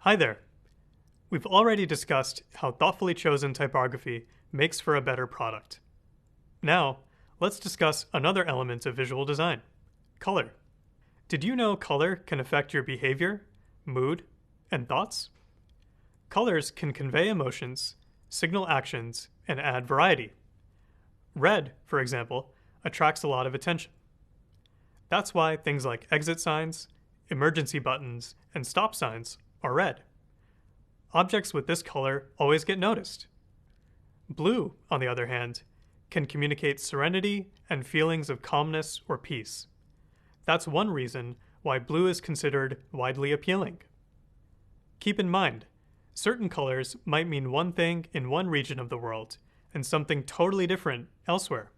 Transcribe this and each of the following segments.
Hi there. We've already discussed how thoughtfully chosen typography makes for a better product. Now, let's discuss another element of visual design: color. Did you know color can affect your behavior, mood, and thoughts? Colors can convey emotions, signal actions, and add variety. Red, for example, attracts a lot of attention. That's why things like exit signs, emergency buttons, and stop signs are red. Objects with this color always get noticed. Blue, on the other hand, can communicate serenity and feelings of calmness or peace. That's one reason why blue is considered widely appealing. Keep in mind, certain colors might mean one thing in one region of the world and something totally different elsewhere.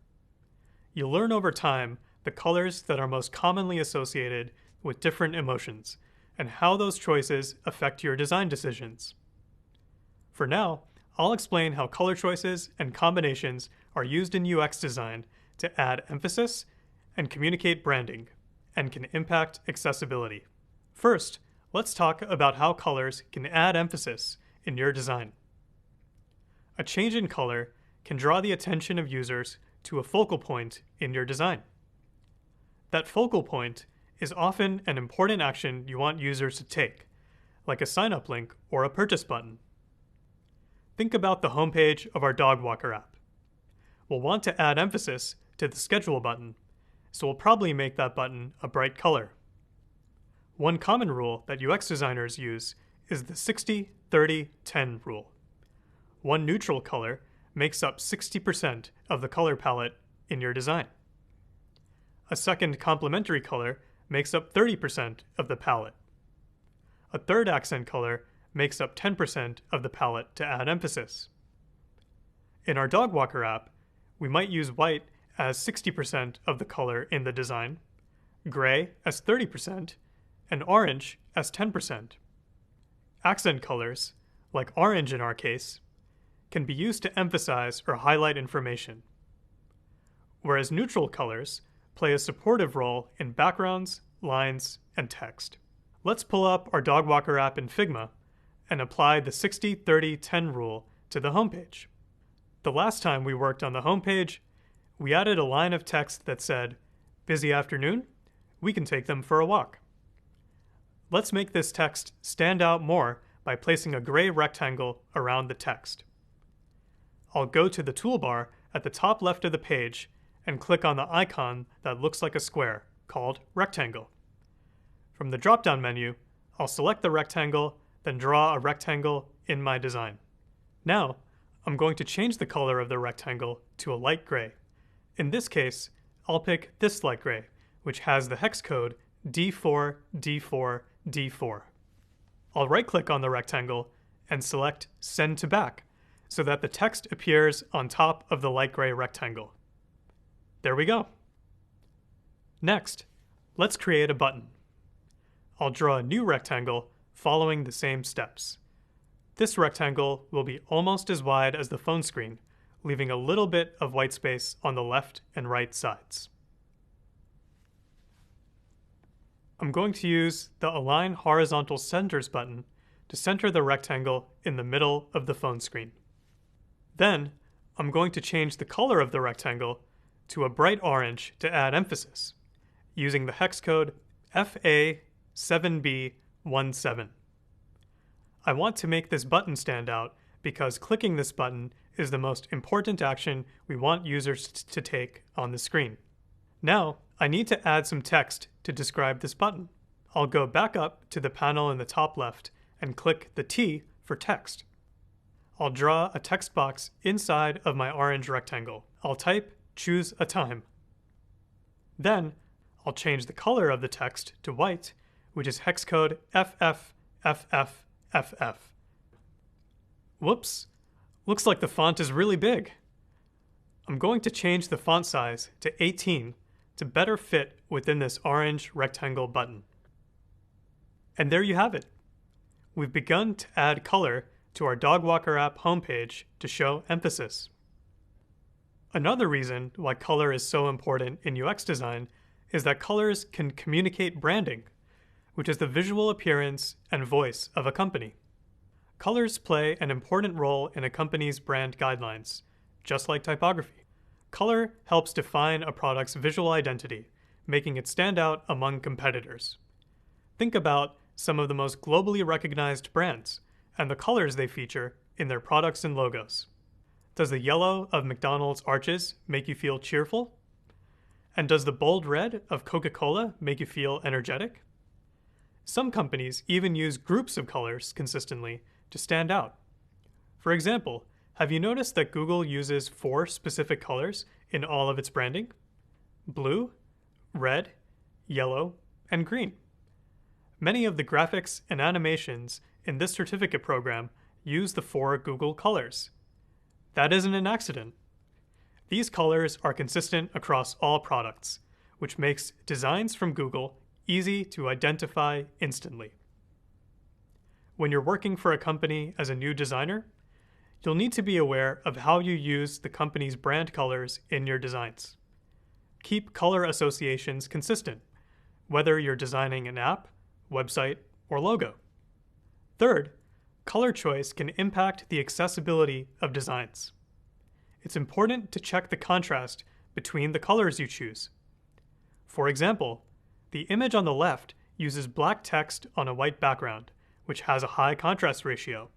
You'll learn over time the colors that are most commonly associated with different emotions and how those choices affect your design decisions. For now, I'll explain how color choices and combinations are used in UX design to add emphasis and communicate branding, and can impact accessibility. First, let's talk about how colors can add emphasis in your design. A change in color can draw the attention of users to a focal point in your design. That focal point is often an important action you want users to take, like a sign-up link or a purchase button. Think about the homepage of our dog walker app. We'll want to add emphasis to the schedule button, so we'll probably make that button a bright color. One common rule that UX designers use is the 60-30-10 rule. One neutral color makes up 60% of the color palette in your design. A second complementary color makes up 30% of the palette. A third accent color makes up 10% of the palette to add emphasis. In our dog walker app, we might use white as 60% of the color in the design, gray as 30%, and orange as 10%. Accent colors, like orange in our case, can be used to emphasize or highlight information, whereas neutral colors play a supportive role in backgrounds, lines, and text. Let's pull up our dog walker app in Figma and apply the 60-30-10 rule to the homepage. The last time we worked on the homepage, we added a line of text that said, "Busy afternoon? We can take them for a walk." Let's make this text stand out more by placing a gray rectangle around the text. I'll go to the toolbar at the top left of the page and click on the icon that looks like a square, called Rectangle. From the drop-down menu, I'll select the rectangle, then draw a rectangle in my design. Now, I'm going to change the color of the rectangle to a light gray. In this case, I'll pick this light gray, which has the hex code D4D4D4. I'll right-click on the rectangle and select Send to Back so that the text appears on top of the light gray rectangle. There we go. Next, let's create a button. I'll draw a new rectangle following the same steps. This rectangle will be almost as wide as the phone screen, leaving a little bit of white space on the left and right sides. I'm going to use the Align Horizontal Centers button to center the rectangle in the middle of the phone screen. Then, I'm going to change the color of the rectangle to a bright orange to add emphasis, using the hex code FA7B17. I want to make this button stand out because clicking this button is the most important action we want users to take on the screen. Now, I need to add some text to describe this button. I'll go back up to the panel in the top left and click the T for text. I'll draw a text box inside of my orange rectangle. I'll type "Choose a time." Then, I'll change the color of the text to white, which is hex code FFFFFF. Whoops, looks like the font is really big. I'm going to change the font size to 18 to better fit within this orange rectangle button. And there you have it. We've begun to add color to our dog walker app homepage to show emphasis. Another reason why color is so important in UX design is that colors can communicate branding. which is the visual appearance and voice of a company. Colors play an important role in a company's brand guidelines, just like typography. Color helps define a product's visual identity, making it stand out among competitors. Think about some of the most globally recognized brands and the colors they feature in their products and logos. Does the yellow of McDonald's arches make you feel cheerful? And does the bold red of Coca-Cola make you feel energetic? Some companies even use groups of colors consistently to stand out. For example, have you noticed that Google uses 4 specific colors in all of its branding? Blue, red, yellow, and green. Many of the graphics and animations in this certificate program use the 4 Google colors. That isn't an accident. These colors are consistent across all products, which makes designs from Google easy to identify instantly. When you're working for a company as a new designer, you'll need to be aware of how you use the company's brand colors in your designs. Keep color associations consistent, whether you're designing an app, website, or logo. Third, color choice can impact the accessibility of designs. It's important to check the contrast between the colors you choose. For example, the image on the left uses black text on a white background, which has a high contrast ratio.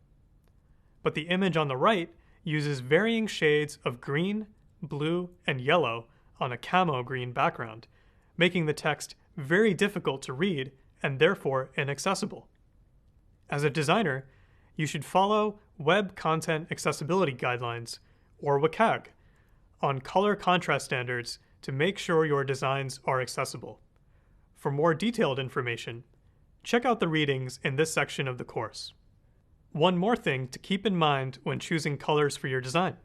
But the image on the right uses varying shades of green, blue, and yellow on a camo green background, making the text very difficult to read and therefore inaccessible. As a designer, you should follow Web Content Accessibility Guidelines, or WCAG, on color contrast standards to make sure your designs are accessible. For more detailed information, check out the readings in this section of the course. One more thing to keep in mind when choosing colors for your design.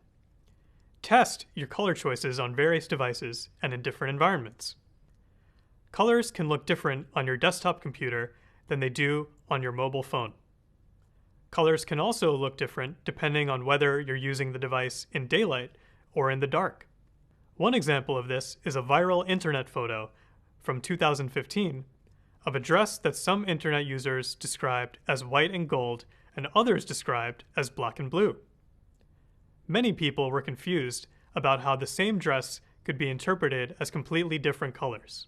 Test your color choices on various devices and in different environments. Colors can look different on your desktop computer than they do on your mobile phone. Colors can also look different depending on whether you're using the device in daylight or in the dark. One example of this is a viral internet photo from 2015 of a dress that some internet users described as white and gold and others described as black and blue. Many people were confused about how the same dress could be interpreted as completely different colors.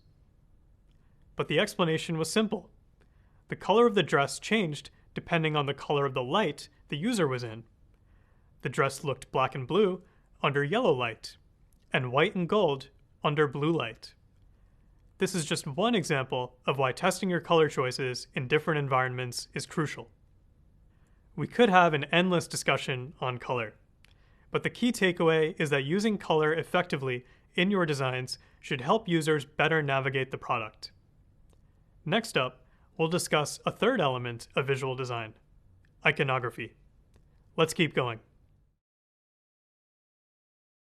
But the explanation was simple. The color of the dress changed depending on the color of the light the user was in. The dress looked black and blue under yellow light, and white and gold under blue light. This is just one example of why testing your color choices in different environments is crucial. We could have an endless discussion on color, but the key takeaway is that using color effectively in your designs should help users better navigate the product. Next up, we'll discuss a third element of visual design: iconography. Let's keep going.